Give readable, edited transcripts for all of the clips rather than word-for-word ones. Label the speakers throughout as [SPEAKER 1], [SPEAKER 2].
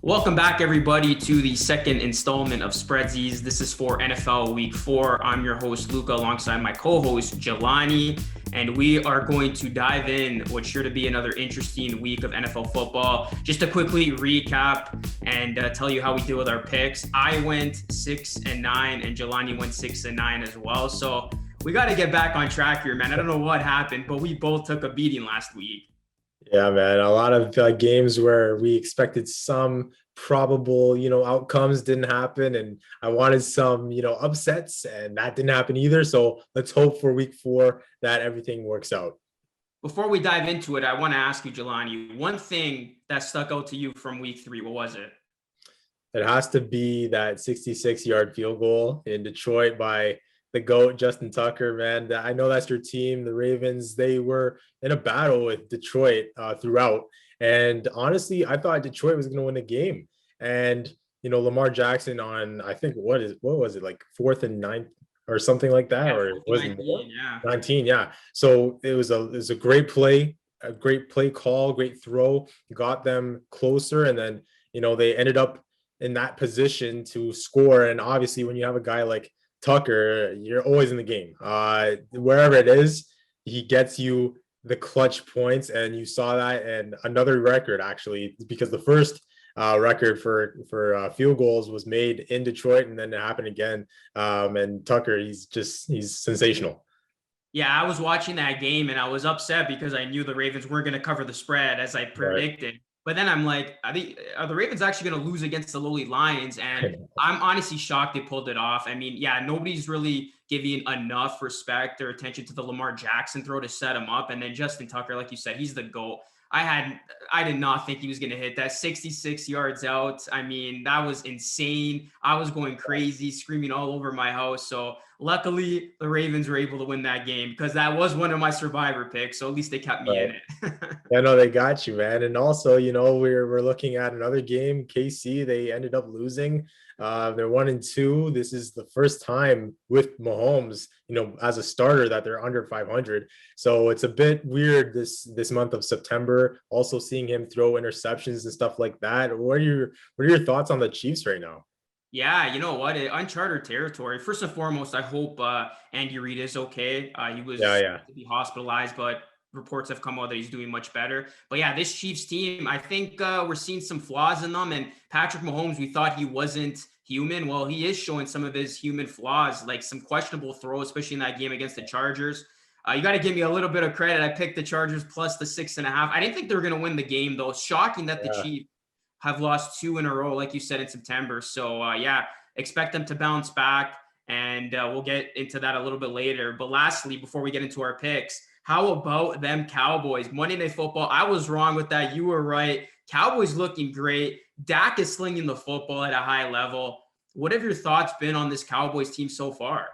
[SPEAKER 1] Welcome back, everybody, to the second installment of Spreadzies. This is for NFL Week 4. I'm your host, Luca, alongside my co-host, Jelani, and we are going to dive in what's sure to be another interesting week of NFL football. Just to quickly recap and tell you how we deal with our picks. I went 6-9, and Jelani went 6-9 as well. So we got to get back on track here, man. I don't know what happened, but we both took a beating last week.
[SPEAKER 2] Yeah, man. A lot of games where we expected some probable, outcomes didn't happen. And I wanted some, upsets, and that didn't happen either. So let's hope for week 4 that everything works out.
[SPEAKER 1] Before we dive into it, I want to ask you, Jelani, one thing that stuck out to you from week 3, what was it?
[SPEAKER 2] It has to be that 66-yard field goal in Detroit by the GOAT, Justin Tucker, man. I know that's your team, the Ravens. They were in a battle with Detroit throughout. And honestly, I thought Detroit was going to win the game. And, Lamar Jackson on, I think, what was it, like 4th and 9th or something like that?
[SPEAKER 1] Yeah,
[SPEAKER 2] Or it wasn't
[SPEAKER 1] 19, yeah.
[SPEAKER 2] 19, yeah. So it was a great play, a great play call, great throw, got them closer. And then, they ended up in that position to score. And obviously, when you have a guy like Tucker, you're always in the game. Wherever it is, he gets you the clutch points, and you saw that. And another record, actually, because the first record for field goals was made in Detroit, and then it happened again. And Tucker, he's sensational.
[SPEAKER 1] Yeah, I was watching that game and I was upset because I knew the Ravens weren't going to cover the spread as I predicted. Right. But then I'm like, are the Ravens actually going to lose against the lowly Lions? And I'm honestly shocked they pulled it off. I mean, yeah, nobody's really giving enough respect or attention to the Lamar Jackson throw to set him up. And then Justin Tucker, like you said, he's the GOAT. I did not think he was going to hit that 66 yards out. I mean, that was insane. I was going crazy, screaming all over my house. So luckily, the Ravens were able to win that game because that was one of my survivor picks. So at least they kept me in it.
[SPEAKER 2] Yeah, no, they got you, man. And also, we're looking at another game. KC, they ended up losing. They're 1-2. This is the first time with Mahomes, as a starter, that they're under 500. So it's a bit weird this month of September. Also seeing him throw interceptions and stuff like that. What are your thoughts on the Chiefs right now?
[SPEAKER 1] Yeah, you know what? Uncharted territory. First and foremost, I hope Andy Reid is okay. He was
[SPEAKER 2] to
[SPEAKER 1] be hospitalized, but reports have come out that he's doing much better. But yeah, this Chiefs team, I think we're seeing some flaws in them. And Patrick Mahomes, we thought he wasn't human. Well, he is showing some of his human flaws, like some questionable throws, especially in that game against the Chargers. You got to give me a little bit of credit. I picked the Chargers plus the 6.5. I didn't think they were going to win the game, though. Shocking that the Chiefs have lost 2 in a row, like you said, in September. So, expect them to bounce back, and we'll get into that a little bit later. But lastly, before we get into our picks, how about them Cowboys? Monday Night Football, I was wrong with that. You were right. Cowboys looking great. Dak is slinging the football at a high level. What have your thoughts been on this Cowboys team so far?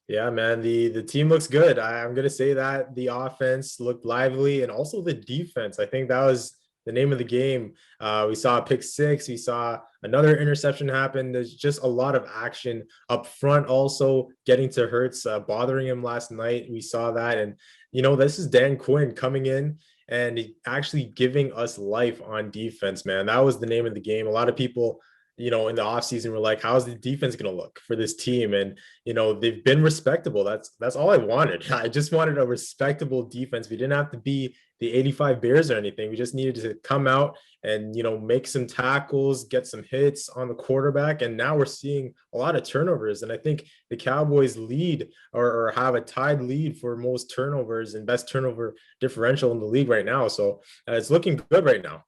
[SPEAKER 2] Yeah, man, the team looks good. I'm going to say that the offense looked lively, and also the defense. I think that was the name of the game. We saw a pick 6. We saw another interception happen. There's just a lot of action up front, also getting to Hurts, bothering him last night. We saw that. And, this is Dan Quinn coming in and actually giving us life on defense, man. That was the name of the game. A lot of people, in the offseason were like, how's the defense going to look for this team? And, they've been respectable. That's all I wanted. I just wanted a respectable defense. We didn't have to be the 85 Bears or anything. We just needed to come out and, make some tackles, get some hits on the quarterback. And now we're seeing a lot of turnovers. And I think the Cowboys lead or have a tied lead for most turnovers and best turnover differential in the league right now. So it's looking good right now.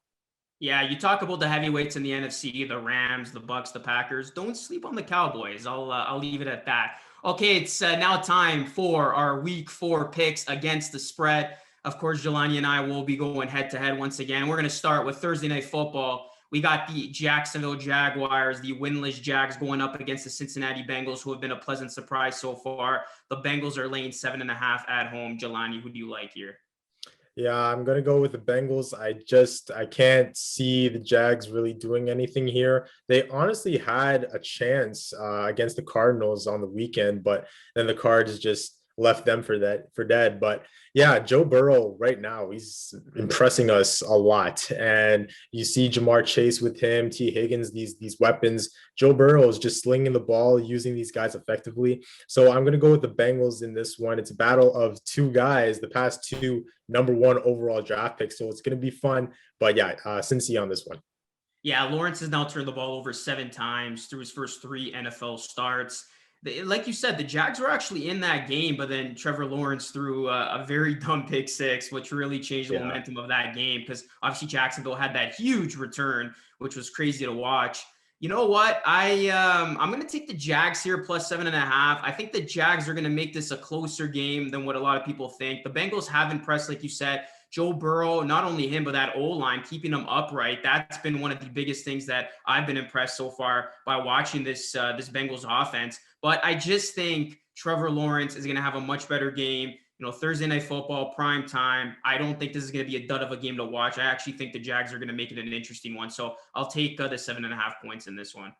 [SPEAKER 1] Yeah, you talk about the heavyweights in the NFC, the Rams, the Bucks, the Packers. Don't sleep on the Cowboys. I'll leave it at that. Okay, it's now time for our Week 4 picks against the spread. Of course, Jelani and I will be going head-to-head once again. We're going to start with Thursday Night Football. We got the Jacksonville Jaguars, the winless Jags, going up against the Cincinnati Bengals, who have been a pleasant surprise so far. The Bengals are laying 7.5 at home. Jelani, who do you like here?
[SPEAKER 2] Yeah, I'm going to go with the Bengals. I can't see the Jags really doing anything here. They honestly had a chance against the Cardinals on the weekend, but then the Cards just left them for dead. But Yeah, Joe Burrow right now, he's impressing us a lot. And you see Jamar Chase with him, T. Higgins, these weapons. Joe Burrow is just slinging the ball, using these guys effectively. So I'm going to go with the Bengals in this one. It's a battle of two guys, the past two number one overall draft picks. So it's going to be fun. But yeah, Cincy on this one.
[SPEAKER 1] Yeah, Lawrence has now turned the ball over 7 times through his first 3 NFL starts. Like you said, the Jags were actually in that game, but then Trevor Lawrence threw a very dumb pick six, which really changed the
[SPEAKER 2] Yeah.
[SPEAKER 1] momentum of that game because obviously Jacksonville had that huge return, which was crazy to watch. You know what? I'm gonna take the Jags here plus 7.5. I think the Jags are gonna make this a closer game than what a lot of people think. The Bengals have impressed, like you said. Joe Burrow, not only him, but that O-line, keeping them upright. That's been one of the biggest things that I've been impressed so far by watching this Bengals offense. But I just think Trevor Lawrence is going to have a much better game. You know, Thursday Night Football, prime time. I don't think this is going to be a dud of a game to watch. I actually think the Jags are going to make it an interesting one. So I'll take the 7.5 points in this one.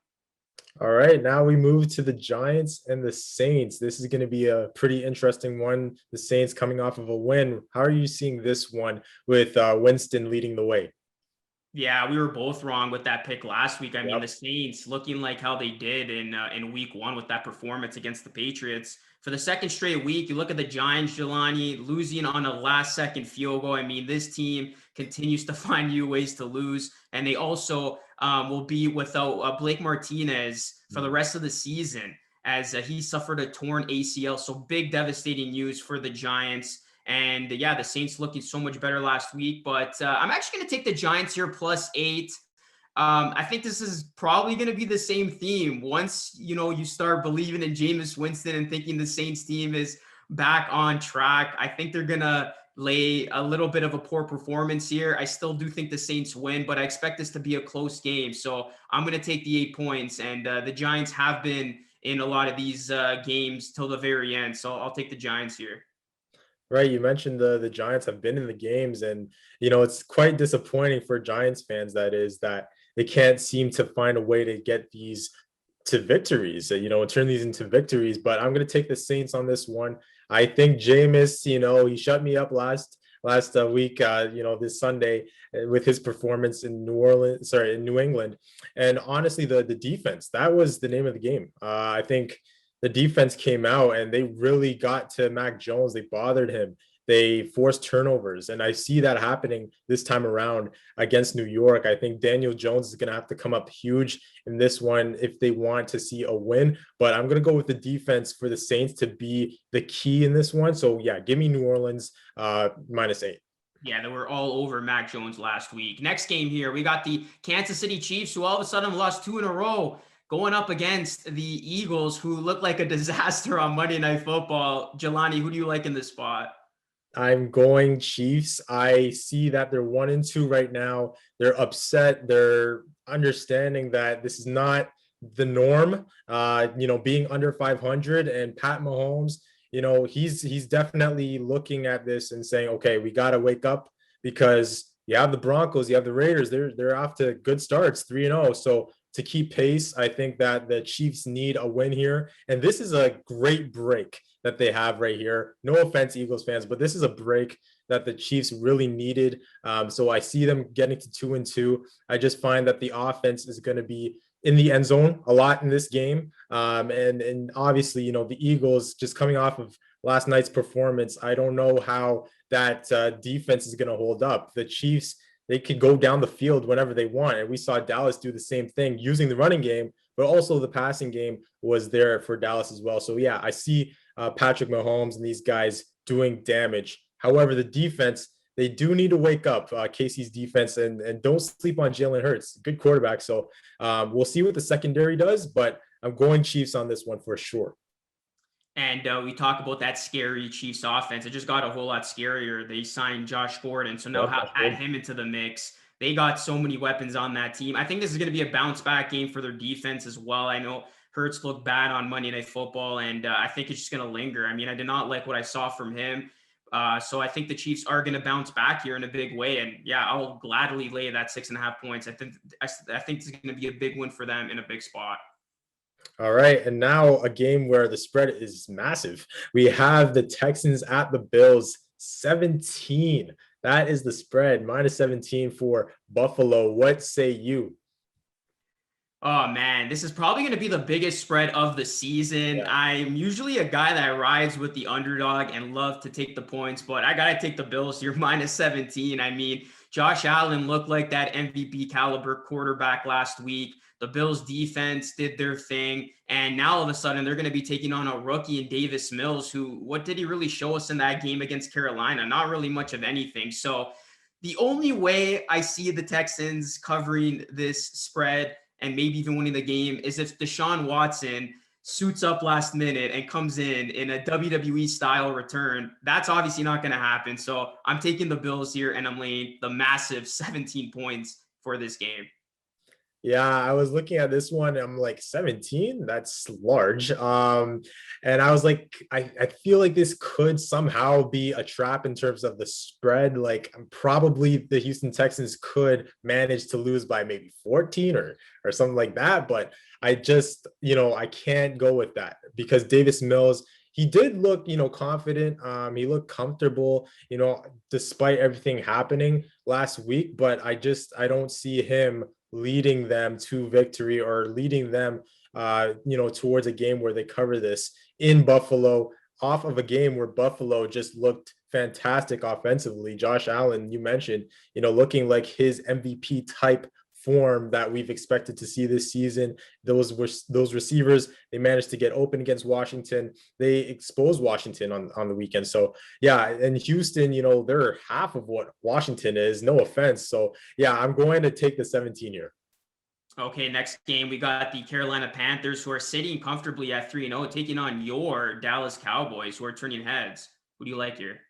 [SPEAKER 2] All right, now we move to the Giants and the Saints. This is going to be a pretty interesting one. The Saints coming off of a win. How are you seeing this one with Winston leading the way?
[SPEAKER 1] Yeah, we were both wrong with that pick last week. I mean,
[SPEAKER 2] Yep.
[SPEAKER 1] the Saints looking like how they did in week one with that performance against the Patriots. For the second straight week, you look at the Giants, Jelani losing on a last second field goal. I mean, this team continues to find new ways to lose. And they also will be without Blake Martinez for the rest of the season as he suffered a torn ACL. So big, devastating news for the Giants. And yeah, the Saints looking so much better last week. But I'm actually going to take the Giants here plus 8. I think this is probably going to be the same theme. Once, you start believing in Jameis Winston and thinking the Saints team is back on track, I think they're going to lay a little bit of a poor performance here. I still do think the Saints win, but I expect this to be a close game. So I'm going to take the 8 points. And the Giants have been in a lot of these games till the very end. So I'll take the Giants here.
[SPEAKER 2] Right, you mentioned the Giants have been in the games, and it's quite disappointing for Giants fans that they can't seem to find a way to get these to victories, and turn these into victories. But I'm going to take the Saints on this one. I think Jameis, he shut me up last week, this Sunday with his performance in New England. And honestly, the defense, that was the name of the game. I think the defense came out and they really got to Mac Jones. They bothered him. They forced turnovers. And I see that happening this time around against New York. I think Daniel Jones is going to have to come up huge in this one if they want to see a win. But I'm going to go with the defense for the Saints to be the key in this one. So, yeah, give me New Orleans -8.
[SPEAKER 1] Yeah, they were all over Mac Jones last week. Next game here, we got the Kansas City Chiefs, who all of a sudden lost 2 in a row, going up against the Eagles, who look like a disaster on Monday Night Football. Jelani, who do you like in this spot?
[SPEAKER 2] I'm going Chiefs. I see that they're 1-2 right now. They're upset. They're understanding that this is not the norm. Being under 500, and Pat Mahomes, he's definitely looking at this and saying, okay, we got to wake up, because you have the Broncos, you have the Raiders. They're off to good starts, 3-0. So to keep pace, I think that the Chiefs need a win here, and this is a great break that they have right here. No offense, Eagles fans, but this is a break that the Chiefs really needed. So I see them getting to 2-2. I just find that the offense is going to be in the end zone a lot in this game. And obviously, the Eagles just coming off of last night's performance, I don't know how that defense is going to hold up. The Chiefs, they could go down the field whenever they want. And we saw Dallas do the same thing using the running game, but also the passing game was there for Dallas as well. So yeah, I see Patrick Mahomes and these guys doing damage. However, the defense, they do need to wake up, Casey's defense, and don't sleep on Jalen Hurts. Good quarterback. So we'll see what the secondary does, but I'm going Chiefs on this one for sure.
[SPEAKER 1] And we talk about that scary Chiefs offense. It just got a whole lot scarier. They signed Josh Gordon, so now add him into the mix. They got so many weapons on that team. I think this is going to be a bounce back game for their defense as well. I know Hurts looked bad on Monday Night Football, and I think it's just going to linger. I mean, I did not like what I saw from him. So I think the Chiefs are going to bounce back here in a big way. And yeah, I'll gladly lay that 6.5 points. I think it's going to be a big win for them in a big spot.
[SPEAKER 2] All right. And now a game where the spread is massive. We have the Texans at the Bills. -17. That is the spread, -17 for Buffalo. What say you?
[SPEAKER 1] Oh man, this is probably going to be the biggest spread of the season.
[SPEAKER 2] Yeah.
[SPEAKER 1] I'm usually a guy that rides with the underdog and love to take the points, but I got to take the Bills here -17. I mean, Josh Allen looked like that MVP caliber quarterback last week. The Bills defense did their thing, and now all of a sudden they're going to be taking on a rookie in Davis Mills, who, what did he really show us in that game against Carolina? Not really much of anything. So the only way I see the Texans covering this spread and maybe even winning the game is if Deshaun Watson suits up last minute and comes in a WWE style return. That's obviously not going to happen. So I'm taking the Bills here and I'm laying the massive 17 points for this game.
[SPEAKER 2] Yeah, I was looking at this one. I'm like 17. That's large. And I was like, I feel like this could somehow be a trap in terms of the spread. Like, probably the Houston Texans could manage to lose by maybe 14 or something like that. But I just, I can't go with that because Davis Mills, he did look, confident. He looked comfortable, despite everything happening last week. But I don't see him leading them to victory or leading them, towards a game where they cover this in Buffalo, off of a game where Buffalo just looked fantastic offensively. Josh Allen, you mentioned, looking like his MVP type form that we've expected to see this season. Those receivers, they managed to get open against Washington. They exposed Washington on the weekend. So yeah, and Houston, they're half of what Washington is. No offense. So yeah, I'm going to take the 17 here.
[SPEAKER 1] Okay, next game we got the Carolina Panthers, who are sitting comfortably at 3-0, taking on your Dallas Cowboys, who are turning heads. Who do you like here?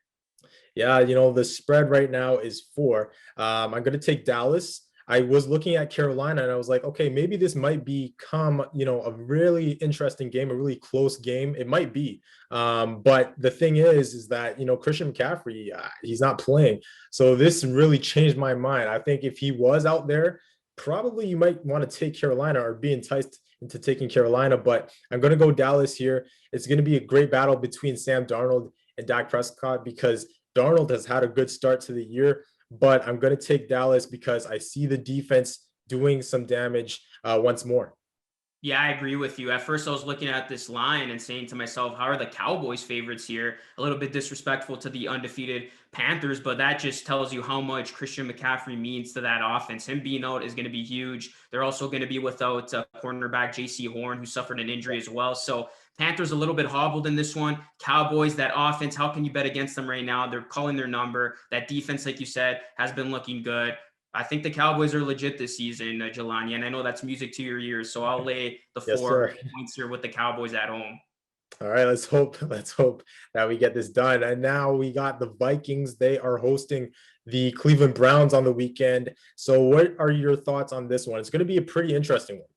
[SPEAKER 2] Yeah, the spread right now is 4. I'm going to take Dallas. I was looking at Carolina and I was like, okay, maybe this might become, a really interesting game, a really close game. It might be. But the thing is that, Christian McCaffrey, he's not playing. So this really changed my mind. I think if he was out there, probably you might want to take Carolina or be enticed into taking Carolina. But I'm going to go Dallas here. It's going to be a great battle between Sam Darnold and Dak Prescott because Darnold has had a good start to the year. But I'm going to take Dallas because I see the defense doing some damage once more.
[SPEAKER 1] Yeah, I agree with you. At first, I was looking at this line and saying to myself, how are the Cowboys favorites here? A little bit disrespectful to the undefeated Panthers, but that just tells you how much Christian McCaffrey means to that offense. Him being out is going to be huge. They're also going to be without cornerback J.C. Horn, who suffered an injury as well. So Panthers a little bit hobbled in this one. Cowboys, that offense, how can you bet against them right now? They're calling their number. That defense, like you said, has been looking good. I think the Cowboys are legit this season, Jelani, and I know that's music to your ears. So I'll lay the
[SPEAKER 2] Yes,
[SPEAKER 1] 4
[SPEAKER 2] sir.
[SPEAKER 1] points here with the Cowboys at home.
[SPEAKER 2] All right, let's hope that we get this done. And now we got the Vikings. They are hosting the Cleveland Browns on the weekend. So what are your thoughts on this one? It's going to be a pretty interesting one.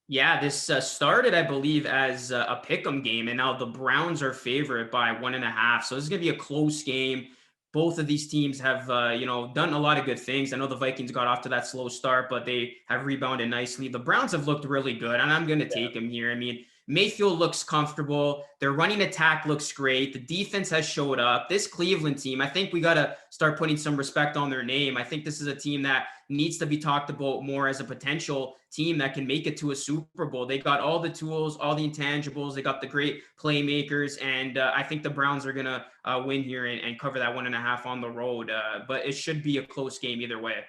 [SPEAKER 1] Yeah, this started, I believe, as a pick'em game, and now the Browns are favorite by 1.5. So this is going to be a close game. Both of these teams have, done a lot of good things. I know the Vikings got off to that slow start, but they have rebounded nicely. The Browns have looked really good, and I'm going to take them here. I mean, Mayfield looks comfortable. Their running attack looks great. The defense has showed up. This Cleveland team, I think we got to start putting some respect on their name. I think this is a team that needs to be talked about more as a potential team that can make it to a Super Bowl. They got all the tools, all the intangibles. They got the great playmakers, and I think the Browns are going to win here and cover that 1.5 on the road. But it should be a close game either way.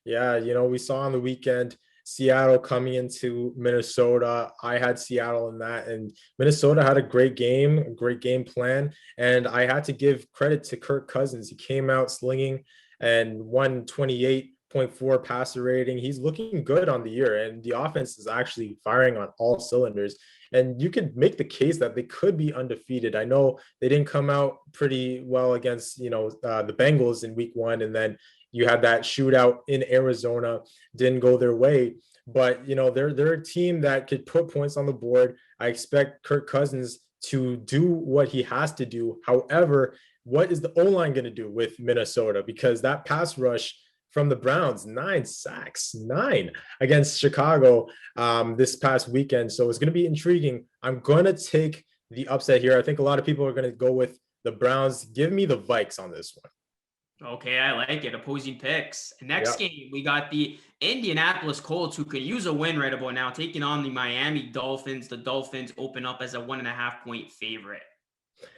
[SPEAKER 2] Yeah, we saw on the weekend Seattle coming into Minnesota. I had Seattle in that, and Minnesota had a great game plan. And I had to give credit to Kirk Cousins. He came out slinging and 128.4 passer rating. He's looking good on the year, and the offense is actually firing on all cylinders. And you could make the case that they could be undefeated. I know they didn't come out pretty well against, the Bengals in week 1, and then you had that shootout in Arizona, didn't go their way. But, they're a team that could put points on the board. I expect Kirk Cousins to do what he has to do. However, what is the O-line going to do with Minnesota? Because that pass rush from the Browns, 9 sacks, 9 against Chicago this past weekend. So it's going to be intriguing. I'm going to take the upset here. I think a lot of people are going to go with the Browns. Give me the Vikes on this one.
[SPEAKER 1] Okay, I like it. Opposing picks. Next
[SPEAKER 2] Yeah.
[SPEAKER 1] game, we got the Indianapolis Colts, who could use a win right about now, taking on the Miami Dolphins. The Dolphins open up as a 1.5-point favorite.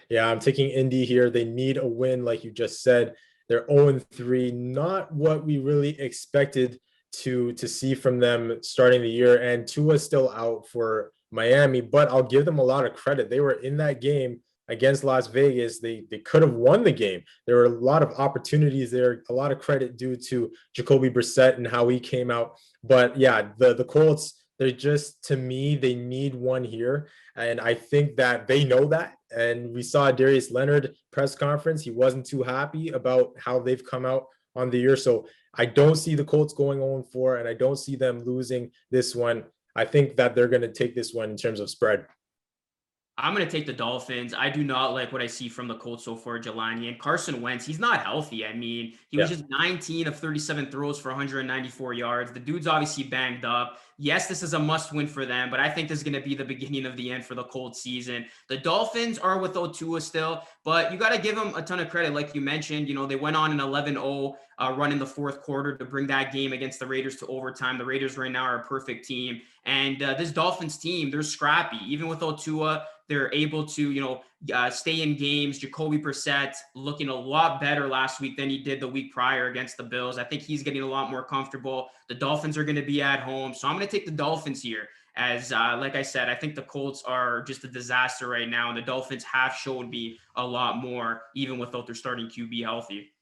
[SPEAKER 2] Yeah, I'm taking Indy here. They need a win, like you just said. They're 0-3, not what we really expected to see from them starting the year. And Tua's still out for Miami, but I'll give them a lot of credit. They were in that game against Las Vegas. They could have won the game. There were a lot of opportunities there, a lot of credit due to Jacoby Brissett and how he came out. But yeah, the Colts, they're just, to me, they need one here. And I think that they know that. And we saw Darius Leonard press conference. He wasn't too happy about how they've come out on the year. So I don't see the Colts going 0-4, and I don't see them losing this one. I think that they're going to take this one in terms of spread.
[SPEAKER 1] I'm going to take the Dolphins. I do not like what I see from the Colts so far, Jelani. And Carson Wentz, he's not healthy. I mean, he was just 19 of 37 throws for 194 yards. The dude's obviously banged up. Yes, this is a must win for them, but I think this is going to be the beginning of the end for the Colts season. The Dolphins are without Tua still, but you got to give them a ton of credit. Like you mentioned, they went on an 11-0 run in the fourth quarter to bring that game against the Raiders to overtime. The Raiders right now are a perfect team. And this Dolphins team, they're scrappy. Even without Tua, they're able to, stay in games. Jacoby Brissett looking a lot better last week than he did the week prior against the Bills. I think he's getting a lot more comfortable. The Dolphins are going to be at home. So I'm going to take the Dolphins here. As like I said, I think the Colts are just a disaster right now. And the Dolphins have shown me a lot more, even without their starting QB healthy.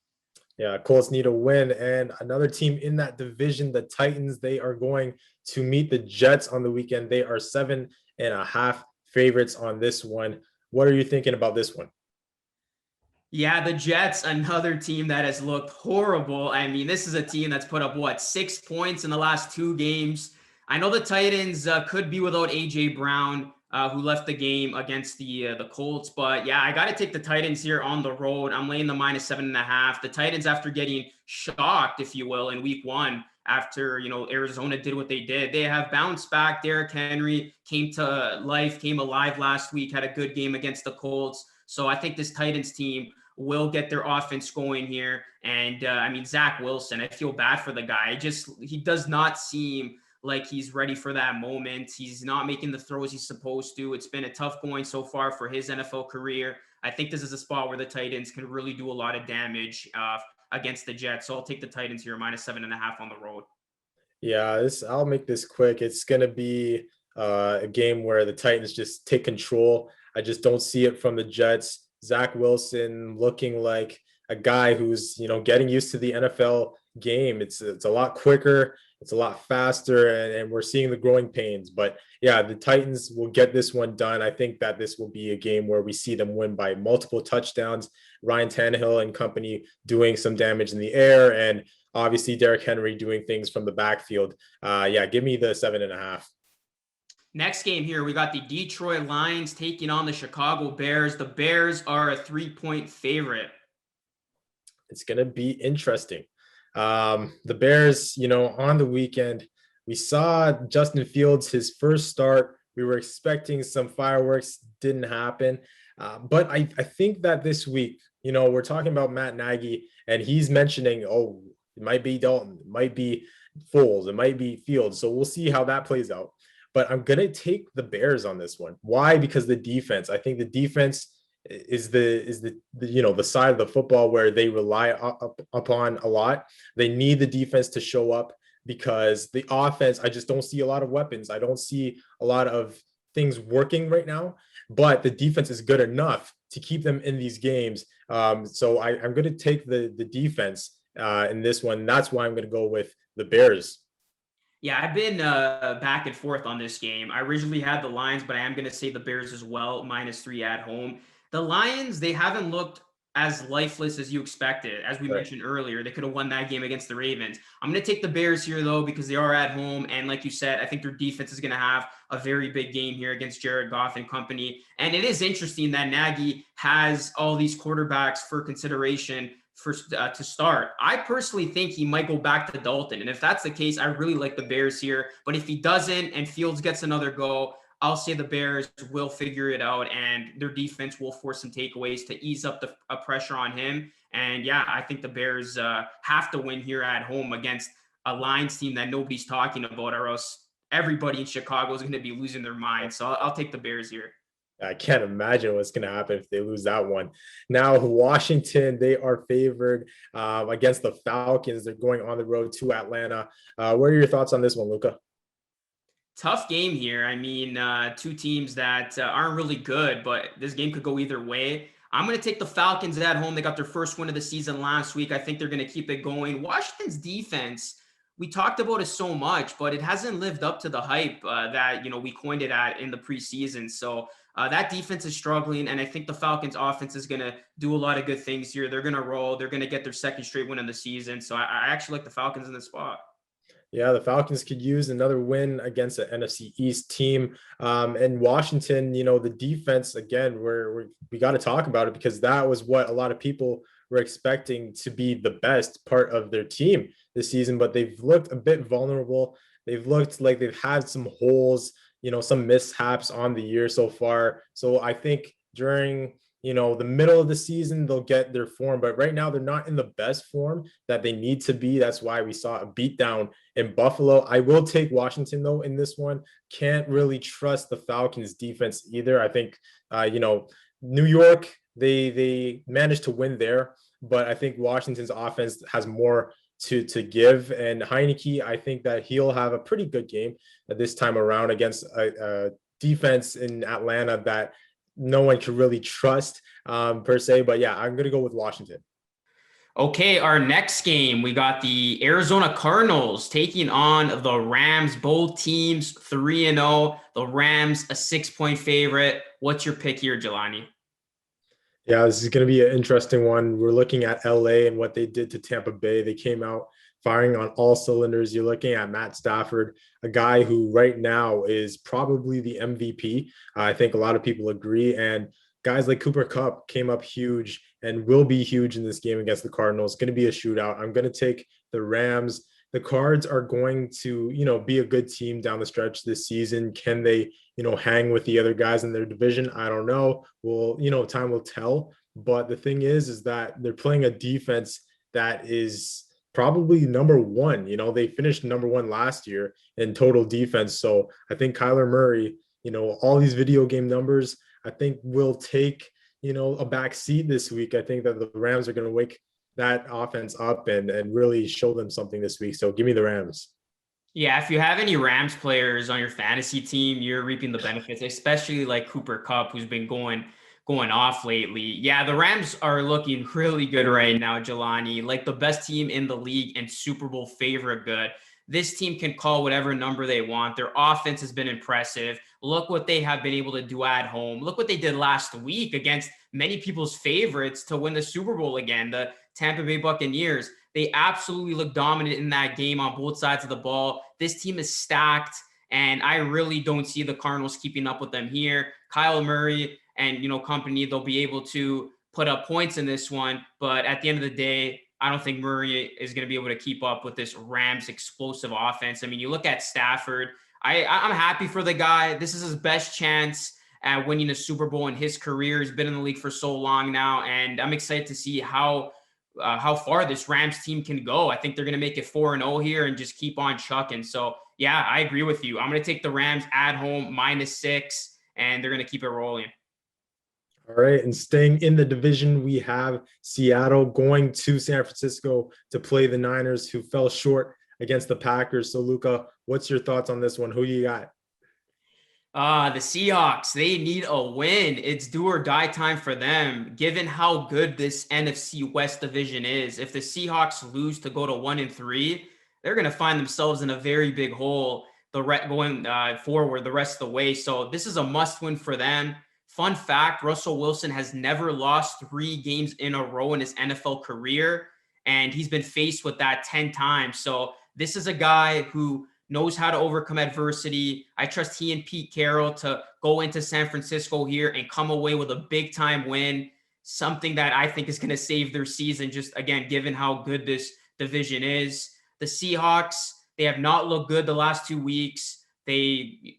[SPEAKER 2] Yeah, Colts need a win. And another team in that division, the Titans, they are going to meet the Jets on the weekend. They are 7.5 favorites on this one. What are you thinking about this one?
[SPEAKER 1] Yeah, the Jets, another team that has looked horrible. I mean, this is a team that's put up, 6 points in the last 2 games. I know the Titans could be without A.J. Brown, who left the game against the Colts. But yeah, I got to take the Titans here on the road. I'm laying the -7.5. The Titans, after getting shocked, if you will, in week 1, after, Arizona did what they did, they have bounced back. Derrick Henry came to life, came alive last week, had a good game against the Colts. So I think this Titans team will get their offense going here. And Zach Wilson, I feel bad for the guy. He does not seem like he's ready for that moment. He's not making the throws he's supposed to. It's been a tough going so far for his NFL career. I think this is a spot where the Titans can really do a lot of damage against the Jets. So I'll take the Titans here, -7.5 on the road.
[SPEAKER 2] Yeah, I'll make this quick. It's going to be a game where the Titans just take control. I just don't see it from the Jets. Zach Wilson looking like a guy who's, getting used to the NFL game. It's a lot quicker. It's a lot faster, and we're seeing the growing pains. But yeah, the Titans will get this one done. I think that this will be a game where we see them win by multiple touchdowns. Ryan Tannehill and company doing some damage in the air, and obviously Derrick Henry doing things from the backfield. Give me the 7.5.
[SPEAKER 1] Next game here, we got the Detroit Lions taking on the Chicago Bears. The Bears are a 3-point favorite.
[SPEAKER 2] It's going to be interesting. The Bears, on the weekend, we saw Justin Fields, his first start. We were expecting some fireworks, didn't happen. But I think that this week, we're talking about Matt Nagy, and he's mentioning, it might be Dalton, it might be Foles, it might be Fields. So we'll see how that plays out. But I'm going to take the Bears on this one. Why? Because the defense. I think the defense is the side of the football where they rely upon a lot. They need the defense to show up, because the offense, I just don't see a lot of weapons. I don't see a lot of things working right now, but the defense is good enough to keep them in these games. So I'm going to take the defense in this one. That's why I'm going to go with the Bears.
[SPEAKER 1] Yeah, I've been back and forth on this game. I originally had the Lions, but I am going to say the Bears as well, -3 at home. The Lions, they haven't looked as lifeless as you expected. As we mentioned earlier, they could have won that game against the Ravens. I'm going to take the Bears here, though, because they are at home. And like you said, I think their defense is going to have a very big game here against Jared Goff and company. And it is interesting that Nagy has all these quarterbacks for consideration to start. I personally think he might go back to Dalton. And if that's the case, I really like the Bears here. But if he doesn't and Fields gets another go, I'll say the Bears will figure it out, and their defense will force some takeaways to ease up the pressure on him. And yeah, I think the Bears have to win here at home against a Lions team that nobody's talking about, or else everybody in Chicago is going to be losing their mind. So I'll take the Bears here.
[SPEAKER 2] I can't imagine what's going to happen if they lose that one. Now, Washington, they are favored against the Falcons. They're going on the road to Atlanta. What are your thoughts on this one, Luca?
[SPEAKER 1] Tough game here. I mean, two teams that aren't really good, but this game could go either way. I'm going to take the Falcons at home. They got their first win of the season last week. I think they're going to keep it going. Washington's defense, we talked about it so much, but it hasn't lived up to the hype that, we coined it at in the preseason. So that defense is struggling, and I think the Falcons offense is going to do a lot of good things here. They're going to roll. They're going to get their second straight win of the season. So I actually like the Falcons in this spot.
[SPEAKER 2] Yeah, the Falcons could use another win against an NFC East team. And Washington, the defense, again, we got to talk about it because that was what a lot of people were expecting to be the best part of their team this season, but they've looked a bit vulnerable. They've looked like they've had some holes, some mishaps on the year so far. So I think during the middle of the season, they'll get their form. But right now, they're not in the best form that they need to be. That's why we saw a beatdown in Buffalo. I will take Washington, though, in this one. Can't really trust the Falcons defense either. I think, New York, they managed to win there. But I think Washington's offense has more to give. And Heineke, I think that he'll have a pretty good game this time around against a defense in Atlanta that no one can really trust per se. But yeah, I'm going to go with Washington.
[SPEAKER 1] Okay, our next game, we got the Arizona Cardinals taking on the Rams. Both teams 3-0. The Rams a 6-point favorite. What's your pick here, Jelani?
[SPEAKER 2] Yeah, this is going to be an interesting one. We're looking at LA and what they did to Tampa Bay. They came out firing on all cylinders. You're looking at Matt Stafford, a guy who right now is probably the MVP. I think a lot of people agree. And guys like Cooper Kupp came up huge and will be huge in this game against the Cardinals. It's going to be a shootout. I'm going to take the Rams. The Cards are going to, be a good team down the stretch this season. Can they, hang with the other guys in their division? I don't know. Well, time will tell. But the thing is that they're playing a defense that is probably number one. They finished number one last year in total defense. So I think Kyler Murray, all these video game numbers, I think will take, a back seat this week. I think that the Rams are going to wake that offense up and really show them something this week. So give me the Rams.
[SPEAKER 1] Yeah, if you have any Rams players on your fantasy team, you're reaping the benefits, especially like Cooper Kupp, who's been going off lately. Yeah, the Rams are looking really good right now, Jelani, like the best team in the league and Super Bowl favorite good. This team can call whatever number they want. Their offense has been impressive. Look what they have been able to do at home. Look what they did last week against many people's favorites to win the Super Bowl again, the Tampa Bay Buccaneers. They absolutely look dominant in that game on both sides of the ball. This team is stacked, and I really don't see the Cardinals keeping up with them here. Kyle Murray and, company, they'll be able to put up points in this one. But at the end of the day, I don't think Murray is going to be able to keep up with this Rams explosive offense. I mean, you look at Stafford. I'm happy for the guy. This is his best chance at winning a Super Bowl in his career. He's been in the league for so long now, and I'm excited to see how far this Rams team can go. I think they're going to make it 4-0 here and just keep on chucking. So, yeah, I agree with you. I'm going to take the Rams at home -6, and they're going to keep it rolling.
[SPEAKER 2] All right. And staying in the division, we have Seattle going to San Francisco to play the Niners, who fell short against the Packers. So, Luca, what's your thoughts on this one? Who you got?
[SPEAKER 1] The Seahawks, they need a win. It's do or die time for them, given how good this NFC West division is. If the Seahawks lose to go to 1-3, they're going to find themselves in a very big hole going forward the rest of the way. So this is a must win for them. Fun fact, Russell Wilson has never lost 3 games in a row in his NFL career, and he's been faced with that 10 times. So this is a guy who knows how to overcome adversity. I trust he and Pete Carroll to go into San Francisco here and come away with a big time win, something that I think is going to save their season, just again, given how good this division is. The Seahawks, they have not looked good the last 2 weeks. they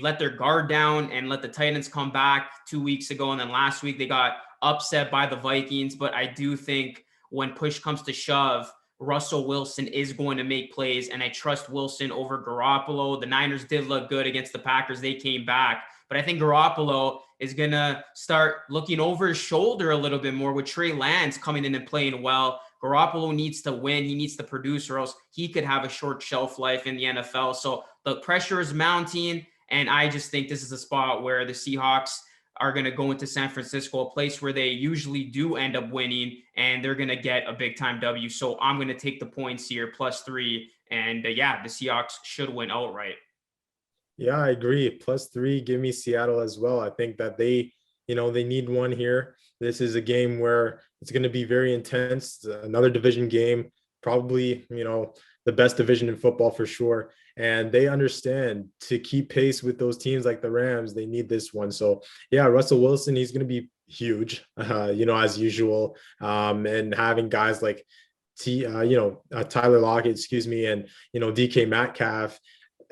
[SPEAKER 1] let their guard down and let the Titans come back 2 weeks ago. And then last week they got upset by the Vikings. But I do think when push comes to shove, Russell Wilson is going to make plays, and I trust Wilson over Garoppolo. The Niners did look good against the Packers. They came back. But I think Garoppolo is going to start looking over his shoulder a little bit more with Trey Lance coming in and playing well. Garoppolo needs to win. He needs to produce, or else he could have a short shelf life in the NFL. So the pressure is mounting, and I just think this is a spot where the Seahawks are going to go into San Francisco, a place where they usually do end up winning, and they're going to get a big-time W. So I'm going to take the points here, +3. And the Seahawks should win outright.
[SPEAKER 2] Yeah, I agree. +3, give me Seattle as well. I think that they need one here. This is a game where it's going to be very intense. Another division game, probably, the best division in football for sure. And they understand to keep pace with those teams like the Rams, they need this one. So yeah, Russell Wilson, he's going to be huge, as usual. And having guys like Tyler Lockett, and, DK Metcalf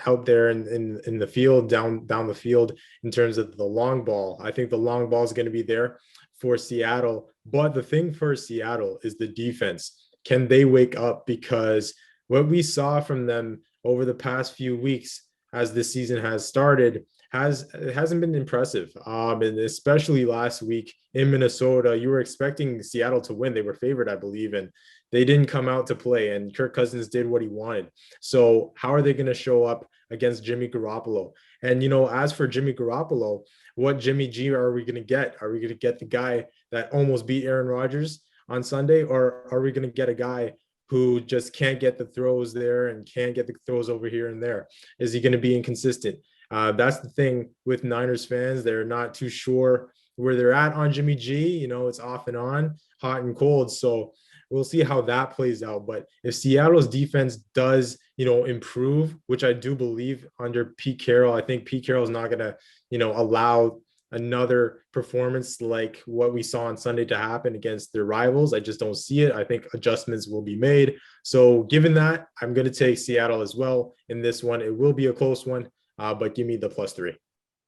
[SPEAKER 2] out there in the field, down the field in terms of the long ball. I think the long ball is going to be there for Seattle. But the thing for Seattle is the defense. Can they wake up? Because what we saw from them over the past few weeks as this season has started hasn't been impressive. And especially last week in Minnesota, you were expecting Seattle to win. They were favored, I believe, and they didn't come out to play, and Kirk Cousins did what he wanted. So how are they going to show up against Jimmy Garoppolo? And, as for Jimmy Garoppolo, what Jimmy G are we going to get? Are we going to get the guy that almost beat Aaron Rodgers on Sunday, or are we going to get a guy who just can't get the throws there and can't get the throws over here and there? Is he going to be inconsistent? That's the thing with Niners fans. They're not too sure where they're at on Jimmy G. It's off and on, hot and cold. So we'll see how that plays out. But if Seattle's defense does, improve, which I do believe under Pete Carroll, I think Pete Carroll is not going to, allow another performance like what we saw on Sunday to happen against their rivals. I just don't see it. I think adjustments will be made. So given that, I'm going to take Seattle as well in this one. It will be a close one, but give me the +3.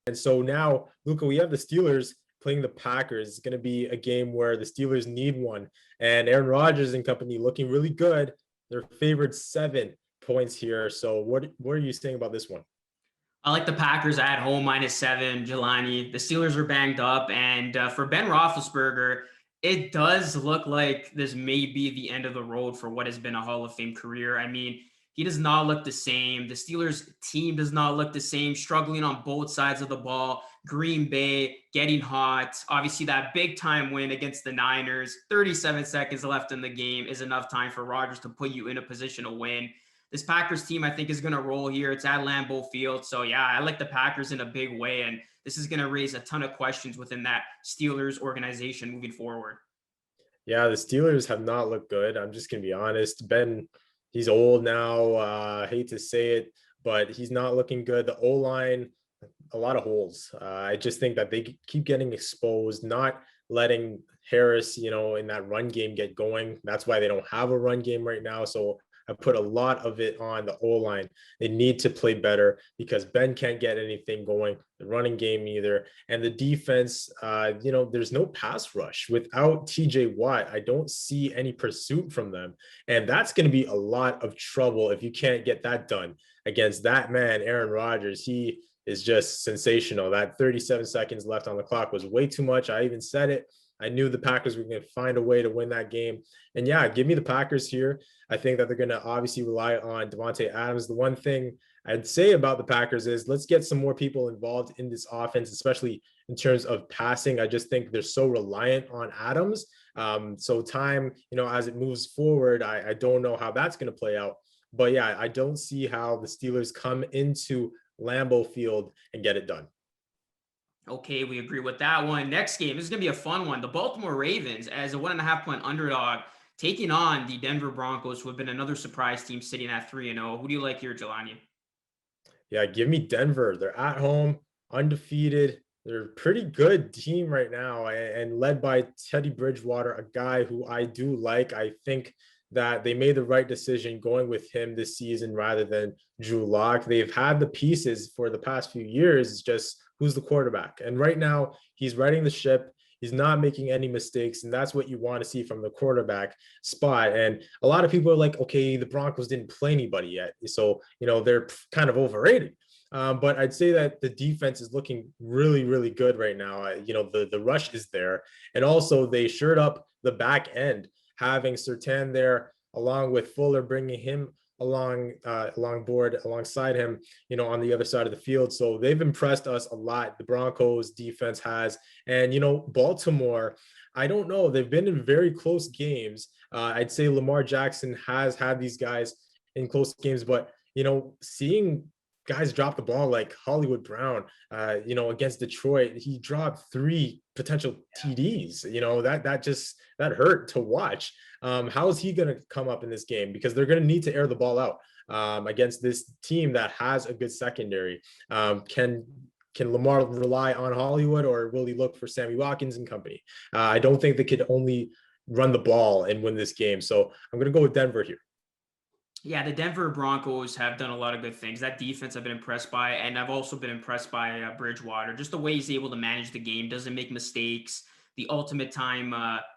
[SPEAKER 2] And so now, Luca, we have the Steelers playing the Packers. It's going to be a game where the Steelers need one. And Aaron Rodgers and company looking really good. They're favored 7 points here. So what are you saying about this one?
[SPEAKER 1] I like the Packers at home, -7, Jelani. The Steelers are banged up. And for Ben Roethlisberger, it does look like this may be the end of the road for what has been a Hall of Fame career. I mean, he does not look the same. The Steelers team does not look the same, struggling on both sides of the ball. Green Bay getting hot. Obviously, that big time win against the Niners, 37 seconds left in the game is enough time for Rodgers to put you in a position to win. This Packers team, I think, is going to roll here. It's at Lambeau Field. So, yeah, I like the Packers in a big way. And this is going to raise a ton of questions within that Steelers organization moving forward.
[SPEAKER 2] Yeah, the Steelers have not looked good. I'm just going to be honest. Ben, he's old now. I hate to say it, but he's not looking good. The O-line, a lot of holes. I just think that they keep getting exposed, not letting Harris, in that run game get going. That's why they don't have a run game right now. So I put a lot of it on the O-line. They need to play better because Ben can't get anything going, the running game either. And the defense, there's no pass rush. Without TJ Watt, I don't see any pursuit from them. And that's going to be a lot of trouble if you can't get that done against that man, Aaron Rodgers. He is just sensational. That 37 seconds left on the clock was way too much. I even said it. I knew the Packers were going to find a way to win that game. And yeah, give me the Packers here. I think that they're going to obviously rely on Devontae Adams. The one thing I'd say about the Packers is let's get some more people involved in this offense, especially in terms of passing. I just think they're so reliant on Adams. So time, as it moves forward, I don't know how that's going to play out. But yeah, I don't see how the Steelers come into Lambeau Field and get it done.
[SPEAKER 1] Okay, we agree with that one. Next game, this is going to be a fun one. The Baltimore Ravens, as a 1.5-point underdog, taking on the Denver Broncos, who have been another surprise team sitting at 3-0. Who do you like here, Jelani?
[SPEAKER 2] Yeah, give me Denver. They're at home, undefeated. They're a pretty good team right now and led by Teddy Bridgewater, a guy who I do like. I think that they made the right decision going with him this season rather than Drew Lock. They've had the pieces for the past few years, just who's the quarterback. And right now, he's riding the ship. He's not making any mistakes, and that's what you want to see from the quarterback spot. And a lot of people are like, okay, the Broncos didn't play anybody yet, so they're kind of overrated. But I'd say that the defense is looking really, really good right now. The rush is there, and also they shored up the back end, having Sertan there along with Fuller, bringing him along board alongside him, on the other side of the field. So they've impressed us a lot. The Broncos defense has, and Baltimore, I don't know. They've been in very close games. I'd say Lamar Jackson has had these guys in close games, but seeing guys drop the ball like Hollywood Brown, against Detroit, he dropped 3 potential TDs. That hurt to watch. How is he going to come up in this game? Because they're going to need to air the ball out against this team that has a good secondary. Can Lamar rely on Hollywood, or will he look for Sammy Watkins and company? I don't think they could only run the ball and win this game. So I'm going to go with Denver here.
[SPEAKER 1] Yeah, the Denver Broncos have done a lot of good things. That defense I've been impressed by, and I've also been impressed by Bridgewater. Just the way he's able to manage the game, doesn't make mistakes, the ultimate time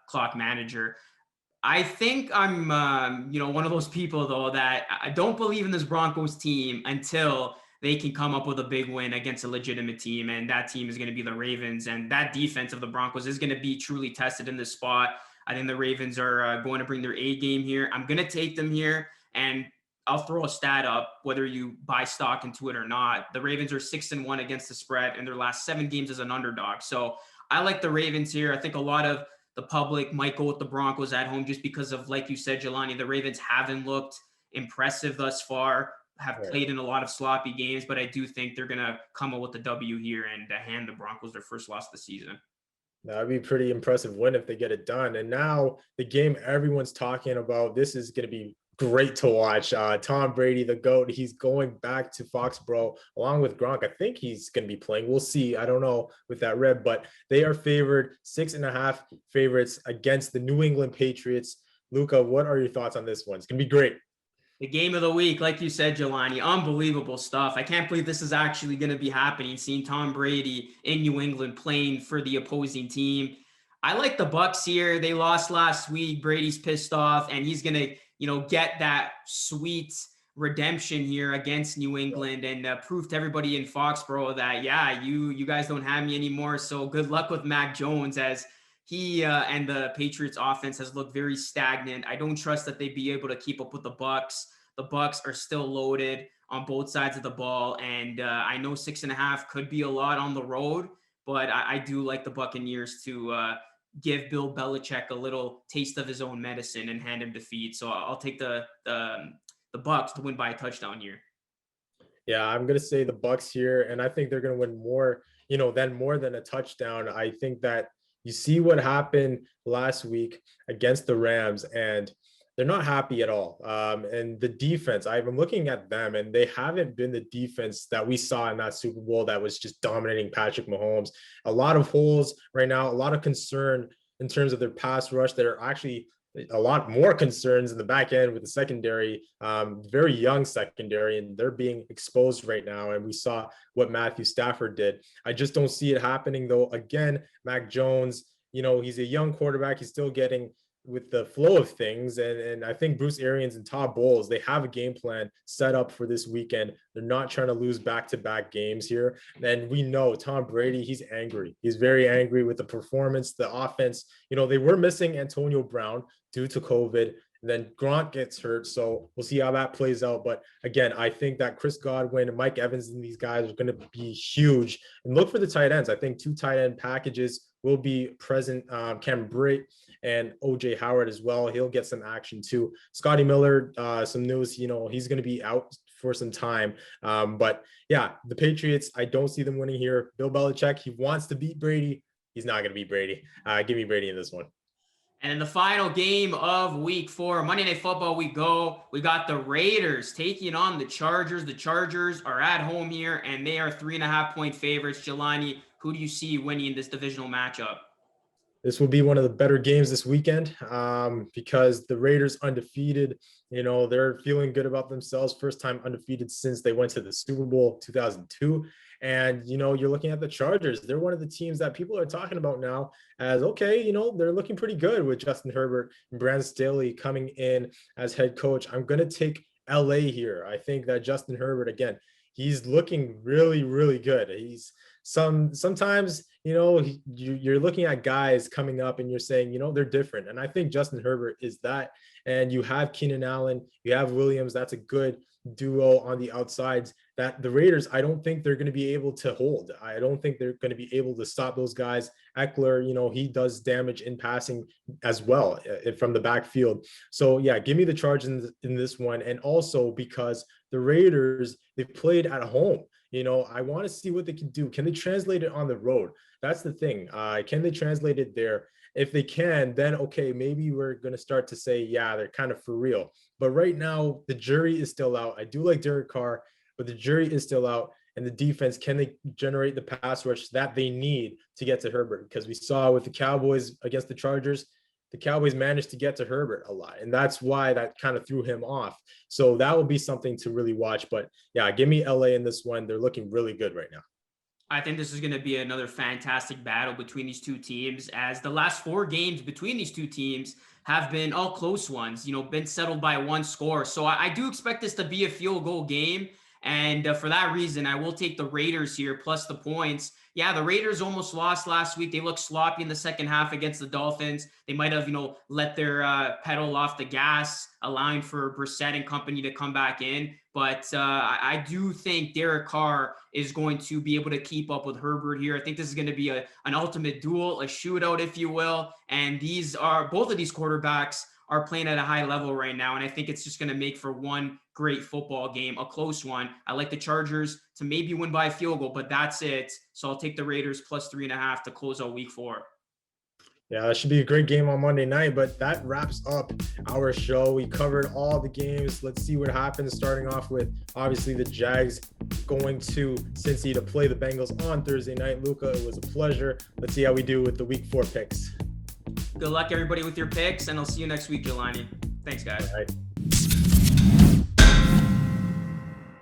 [SPEAKER 1] clock manager. I think I'm, one of those people, though, that I don't believe in this Broncos team until they can come up with a big win against a legitimate team, and that team is going to be the Ravens, and that defense of the Broncos is going to be truly tested in this spot. I think the Ravens are going to bring their A game here. I'm going to take them here. And I'll throw a stat up, whether you buy stock into it or not. The Ravens are 6-1 against the spread in their last 7 games as an underdog. So I like the Ravens here. I think a lot of the public might go with the Broncos at home just because of, like you said, Jelani, the Ravens haven't looked impressive thus far, have played in a lot of sloppy games, but I do think they're going to come up with the W here and hand the Broncos their first loss of the season.
[SPEAKER 2] That'd be a pretty impressive win if they get it done. And now the game everyone's talking about, this is going to be great to watch. Tom Brady, the GOAT, he's going back to Foxborough along with Gronk. I think he's going to be playing. We'll see. I don't know with that rib, but they are favored 6.5 favorites against the New England Patriots. Luca, what are your thoughts on this one? It's going to be great.
[SPEAKER 1] The game of the week, like you said, Jelani, unbelievable stuff. I can't believe this is actually going to be happening, seeing Tom Brady in New England playing for the opposing team. I like the Bucs here. They lost last week. Brady's pissed off, and he's going to, get that sweet redemption here against New England and prove to everybody in Foxborough that, yeah, you guys don't have me anymore. So good luck with Mac Jones, as he and the Patriots offense has looked very stagnant. I don't trust that they'd be able to keep up with the Bucs. The Bucs are still loaded on both sides of the ball, and I know 6.5 could be a lot on the road, but I do like the Buccaneers to give Bill Belichick a little taste of his own medicine and hand him defeat. So I'll take the Bucs to win by a touchdown here.
[SPEAKER 2] Yeah, I'm gonna say the Bucs here, and I think they're gonna win more than a touchdown. I think that you see what happened last week against the Rams, and they're not happy at all. And the defense, I've been looking at them, and they haven't been the defense that we saw in that Super Bowl that was just dominating Patrick Mahomes. A lot of holes right now, a lot of concern in terms of their pass rush. There are actually a lot more concerns in the back end with the secondary, very young secondary, and they're being exposed right now. And we saw what Matthew Stafford did. I just don't see it happening, though. Again, Mac Jones, he's a young quarterback. He's still getting with the flow of things. And I think Bruce Arians and Todd Bowles, they have a game plan set up for this weekend. They're not trying to lose back-to-back games here. And we know Tom Brady, he's angry. He's very angry with the performance, the offense. They were missing Antonio Brown due to COVID. And then Gronk gets hurt. So we'll see how that plays out. But again, I think that Chris Godwin and Mike Evans and these guys are going to be huge. And look for the tight ends. I think 2 tight end packages will be present. Cameron Brate and OJ Howard as well. He'll get some action too. Scotty Miller, some news, he's going to be out for some time. But yeah, the Patriots, I don't see them winning here. Bill Belichick, he wants to beat Brady. He's not going to beat Brady. Give me Brady in this one.
[SPEAKER 1] And in the final game of week 4, Monday Night Football, we got the Raiders taking on the Chargers. The Chargers are at home here, and they are 3.5-point favorites. Jelani, who do you see winning this divisional matchup?
[SPEAKER 2] this will be one of the better games this weekend because the Raiders undefeated, they're feeling good about themselves. First time undefeated since they went to the Super Bowl 2002. And, you're looking at the Chargers. They're one of the teams that people are talking about now as, okay, they're looking pretty good with Justin Herbert and Brandon Staley coming in as head coach. I'm going to take LA here. I think that Justin Herbert, again, he's looking really, really good. He's sometimes, you're looking at guys coming up and you're saying, they're different. And I think Justin Herbert is that. And you have Keenan Allen, you have Williams. That's a good duo on the outsides that the Raiders, I don't think they're going to be able to hold. I don't think they're going to be able to stop those guys. Eckler, he does damage in passing as well from the backfield. So yeah, give me the Chargers in this one. And also because the Raiders, they've played at home. I want to see what they can do. Can they translate it on the road? That's the thing. Can they translate it there? If they can, then okay, maybe we're going to start to say, yeah, they're kind of for real. But right now, the jury is still out. I do like Derek Carr, but the jury is still out. And the defense, can they generate the pass rush that they need to get to Herbert? Because we saw with the Cowboys against the Chargers, the Cowboys managed to get to Herbert a lot. And that's why that kind of threw him off. So that will be something to really watch. But yeah, give me LA in this one. They're looking really good right now.
[SPEAKER 1] I think this is going to be another fantastic battle between these two teams, as the last 4 games between these two teams have been all close ones, been settled by 1 score. So I do expect this to be a field goal game. And for that reason, I will take the Raiders here plus the points. Yeah, the Raiders almost lost last week. They looked sloppy in the second half against the Dolphins. They might have, let their pedal off the gas, allowing for Brissett and company to come back in. But I do think Derek Carr is going to be able to keep up with Herbert here. I think this is going to be an ultimate duel, a shootout, if you will. And both of these quarterbacks are playing at a high level right now. And I think it's just going to make for one great football game, a close one. I like the Chargers to maybe win by a field goal, but that's it. So I'll take the Raiders plus 3.5 to close out week 4.
[SPEAKER 2] Yeah, that should be a great game on Monday night, but that wraps up our show. We covered all the games. Let's see what happens, starting off with, obviously, the Jags going to Cincy to play the Bengals on Thursday night. Luca, it was a pleasure. Let's see how we do with the week 4 picks.
[SPEAKER 1] Good luck, everybody, with your picks, and I'll see you next week, Jelani. Thanks, guys.
[SPEAKER 2] All right.